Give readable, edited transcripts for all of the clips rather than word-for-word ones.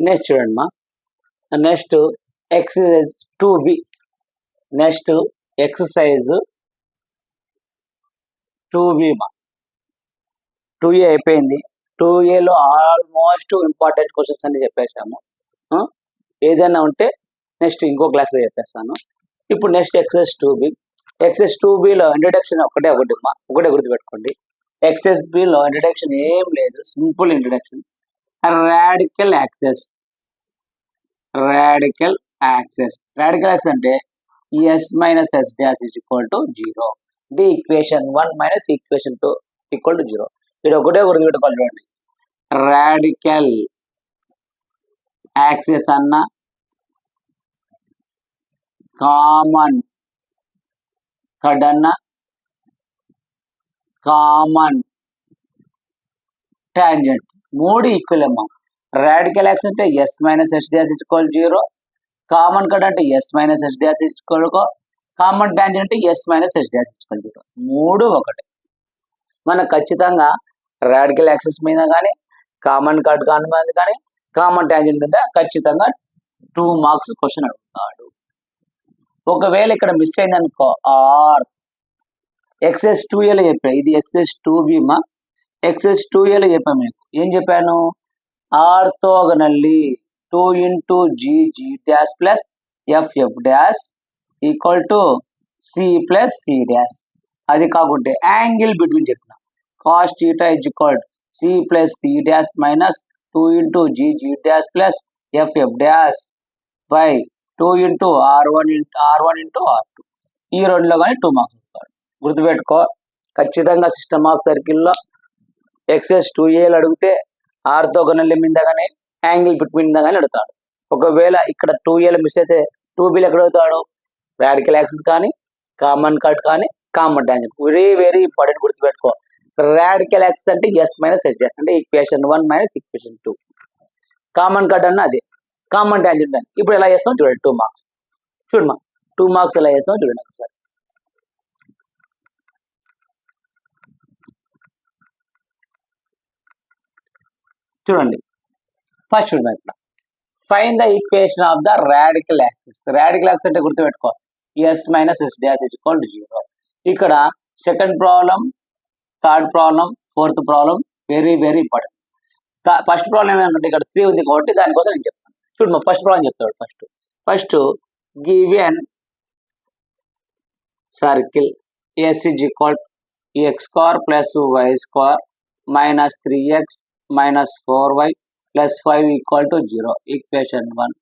Next చూడండి మా next exercise 2B. Next exercise 2B మా 2A అయిపోయింది. 2Aలో ఆల్మోస్ట్ ఇంపార్టెంట్ క్వశ్చన్స్ అన్ని చెప్పేసాము. ఏదైనా ఉంటే నెక్స్ట్ ఇంకో క్లాస్లో చెప్పేస్తాను. ఇప్పుడు నెక్స్ట్ ఎక్సర్సైజ్ 2B. ఎక్సర్సైజ్ 2Bలో ఇంట్రడక్షన్ ఒకటే గుర్తుపెట్టుకోండి. ఎక్సర్సైజ్ బిలో ఇంట్రడక్షన్ ఏం లేదు, సింపుల్ ఇంట్రడక్షన్. రాడికల్ యాక్సెస్ అంటే S minus S dash is equal to 0. The equation 1 minus equation 2 equal to 0. ఇది ఒకటే గుర్తుపెట్టుకోవాలి చూడండి. రాడికల్ యాక్సెస్ అన్న కామన్ కడన్న కామన్ టాంజెంట్ మూడు ఈక్వల్ అమ్మా. రాడికల్ యాక్సెస్ అంటే S minus S dash is equal 0, common cut అంటే S minus S dash is equal, common tangent అంటే S minus S dash is equal 0. మూడు ఒకటే. మనకు ఖచ్చితంగా రాడికల్ యాక్సెస్ మీద కానీ, కామన్ కట్ మీద కానీ, కామన్ టాంజెంట్ మీద ఖచ్చితంగా 2 మార్క్స్ క్వశ్చన్ అడుగుతాడు. ఒకవేళ ఇక్కడ మిస్ అయిందనుకో ఆర్ ఎక్సెస్ 2Aలో చెప్పాను. ఇది ఎక్సెస్ 2B మా. ఎక్సెస్ 2Aలో చెప్పాను. మీకు ఏం చెప్పాను? ఆర్థోగనల్లీ 2 into G dash plus F dash equal to C plus C dash. అది కాకుంటే యాంగిల్ బిట్వీన్ చెప్పిన cos theta is equal C plus C dash minus 2 into G dash plus F dash by 2 into R1 into R2. ఈ రెండులో కానీ 2 marks ఇస్తాడు. గుర్తుపెట్టుకో, ఖచ్చితంగా system of సర్కిల్లో ఎక్సెస్ 2Aలు అడిగితే ఆర్థోగనల్ మీద కానీ, యాంగిల్ బిట్వీన్ మీద కానీ అడుగుతాడు. ఒకవేళ ఇక్కడ 2Aలు మిస్ అయితే 2Bలు ఎక్కడ అడుగుతాడు? రాడికల్ యాక్సిస్ కానీ, కామన్ కట్ కానీ, common tangent. Very very important గుర్తుపెట్టుకో. రాడికల్ యాక్సిస్ అంటే ఎస్ మైనస్ ఎస్ డాష్ అంటే equation 1 minus equation 2. Common cut అన్న అదే, కామన్ టాంజెంట్ అని. ఇప్పుడు ఎలా చేస్తాం చూడండి. 2 మార్క్స్ చూడమా. 2 మార్క్స్ ఎలా చేస్తాం చూడండి ఒకసారి. చూడండి ఫస్ట్ చూడండి. ఇక్కడ find the equation of the radical axis. Radical axis అంటే గుర్తుపెట్టుకో S minus S dash is equal to 0. ఇక్కడ second problem, third problem, fourth problem very very important. First problem ఏమంటే ఇక్కడ 3 ఉంది కాబట్టి దానికోసం నేను చెప్తాను. చూడు ఫస్ట్ ప్రాబ్లం చెప్తాడు. First given circle S is equal x square plus y square minus 3x minus 4y plus 5 equal to 0. Equation 1.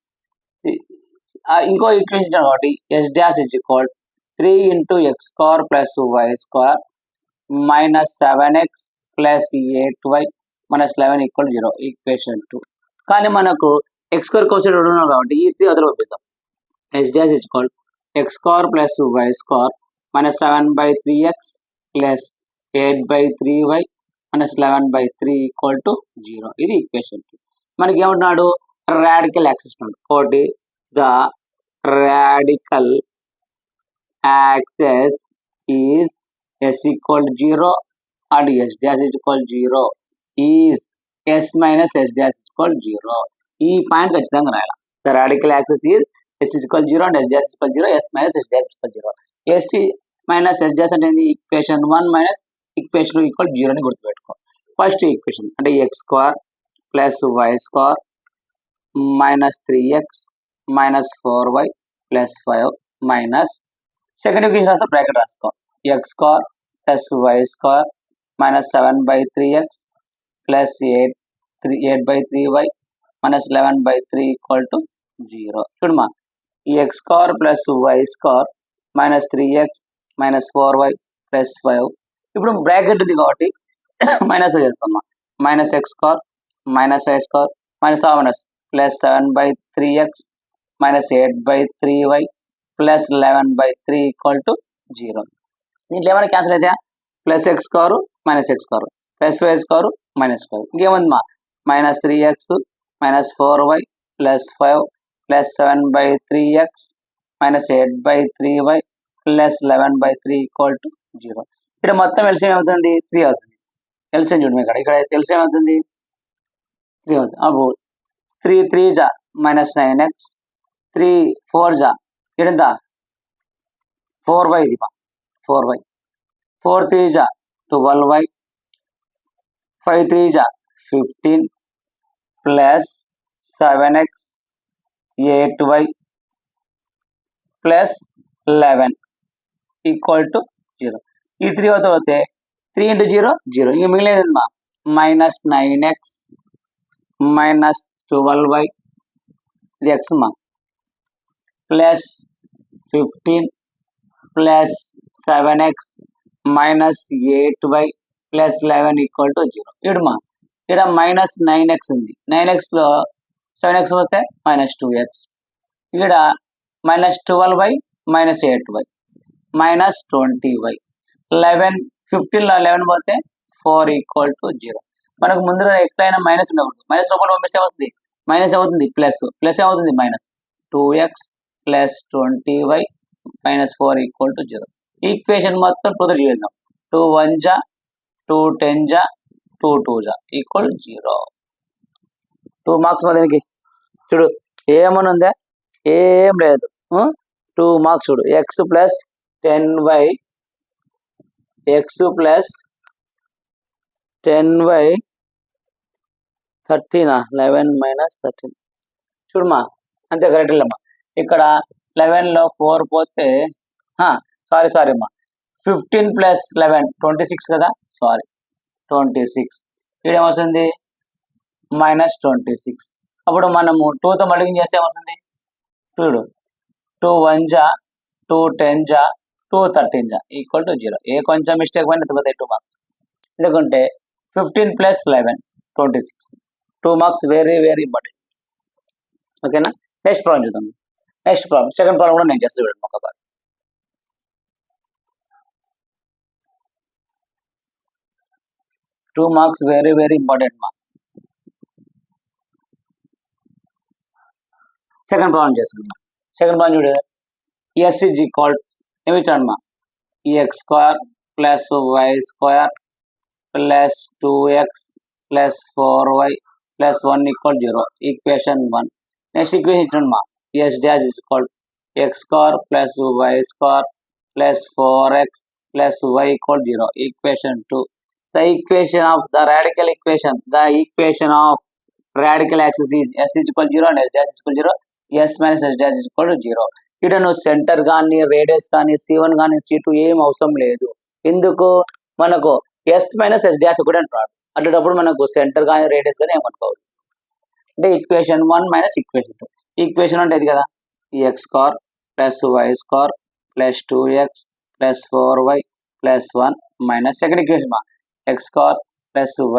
ఇంకో ఈక్వేషన్ కాబట్టి S dash is equal 3 into x square plus y square minus 7x plus 8y minus 11 equal 0. Equation 2. కానీ మనకు X square కోసం ఉన్నాం కాబట్టి ఈ 3 అదర్ పంపిస్తాం. S dash is equal x square plus y square minus 7/3x plus 8/3y minus 11/3 equal to 0. ఇది equation 2. మనకి ఏమంటున్నాడు? రాడికల్ యాక్సిస్ ఉన్నాడు. ఒకటి the radical axis is S equal 0 and S dash is equal 0 is S minus S dash equal 0. ఈ point ఖచ్చితంగా రాయాలి. The radical axis is S equal 0 and S dash equal 0, S minus S dash equal 0. S minus S dash అంటే equation 1 minus equation 2 equal 0 అని గుర్తుపెట్టుకో. First equation అంటే x square plus y square minus 3x minus 4y plus 5 minus second equation రాస్తా bracket రాసుకో. X square plus y square minus 7/3x plus 8/3y minus 11/3 equal to 0. చూడమా, ఈ x square plus y square minus 3x minus 4y plus 5. ఇప్పుడు bracket ఉంది కాబట్టి minus చేస్తామా. Minus x square minus y square minus minus plus 7/3x minus 8/3y plus 11/3 equal to 0. దీంట్లో ఏమైనా cancel అయితే plus x square minus x square plus y square minus 5. ఇంకేముంది మా minus 3x minus 4y plus 5 plus 7/3x minus 8/3y plus 11/3 equal to 0. ఇక్కడ మొత్తం LCM ఏమవుతుంది? 3 అవుతుంది. LCM చూడండి. ఇక్కడ ఎల్సిఎం ఏమవుతుంది? 3 అవుతుంది. అప్పుడు 3 3 జా minus 9x 3 4 జా ఎంత 4y ఇది 4y 4 3 జా 12y 5 3 జా 15 plus 7x 8y plus 11 equal to 0. ఈ 3 అవుతే 3 ఇంటూ 0 0. ఇక మిగిలేదు మా మైనస్ 9x మైనస్ 12y ఇది ఎక్స్ మా plus 15 plus 7x minus 8y plus 11 equal to 0. ఇడుమా ఇక్కడ మైనస్ 9x ఉంది. 9xలో 7x వస్తే మైనస్ 2x. ఇక్కడ minus 12y minus 8y minus 20y 11 15లో 11 పోతే 4 ఈక్వల్ టు 0. మనకు ముందుగా ఎక్కడైనా మైనస్ ఉండకూడదు. మైనస్ లోపల పంపిస్తే అవుతుంది మైనస్ అవుతుంది ప్లస్ ప్లస్ అవుతుంది minus 2x plus 20y minus 4 equal to 0. Equation మొత్తం 2తో చేద్దాం. 2 1 జా 2 10 జా 2 2 జా ఈక్వల్ 0. 2 మార్క్స్ మా దీనికి చూడు ఏమని ఉందా ఏం లేదు. 2 మార్క్స్ చూడు X plus 10y X plus 10y 13 11 minus 13 చూడమ్మా అంతే కరెక్ట్ లేమ్మా. ఇక్కడ 11లో 4 పోతే సారీ అమ్మా 15 ప్లస్ 11 26 కదా సారీ 26. ఇక్కడ ఏమొస్తుంది మైనస్ 26. అప్పుడు మనము 2తో మల్టిప్లై చేస్తే ఏమొస్తుంది చూడు 2 1 జా 2 10 జా 2 13 జా ఈక్వల్ టు 0. ఏ కొంచెం మిస్టేక్ పైన 2 మార్క్స్. ఎందుకంటే 15 ప్లస్ 11 26. 2 మార్క్స్ వెరీ వెరీ ఇంపార్టెంట్. ఓకేనా. నెక్స్ట్ ప్రాబ్లం చూద్దాం. నెక్స్ట్ ప్రాబ్లం సెకండ్ ప్రాబ్లం కూడా నేను చేస్తాను చూడండి ఒకసారి. Two marks very very important మా. సెకండ్ ప్రాబ్లం చేస్తున్నాం. సెకండ్ ప్రాబ్లం చూడు ఎస్ ఈజ్ ఈక్వల్ ఏమి ఇచ్చాడు మా x square plus y square plus 2x plus 4y plus 1 equal 0. Equation 1. Next equation ఇచ్చాడు మా S dash is equal x square plus y square plus 4x plus y equal 0. Equation 2. The equation of the radical equation, the equation of radical axis is s is equal 0 and s dash is equal 0, s minus s dash is equal to 0. ఇక్కడ నువ్వు centre కానీ radius కానీ C1 కానీ C2 ఏం అవసరం లేదు. ఎందుకు మనకు s మైనస్ s డాష్ ఒకటి అంటున్నాడు. అట్లాంటప్పుడు మనకు సెంటర్ కానీ రేడియస్ కానీ ఏమనుకోవాలి అంటే ఈక్వేషన్ 1 మైనస్ ఈక్వేషన్ 2. ఈక్వేషన్ అంటే ఇది కదా x square plus y square plus 2x plus 4y plus 1 minus second equation మా x square plus y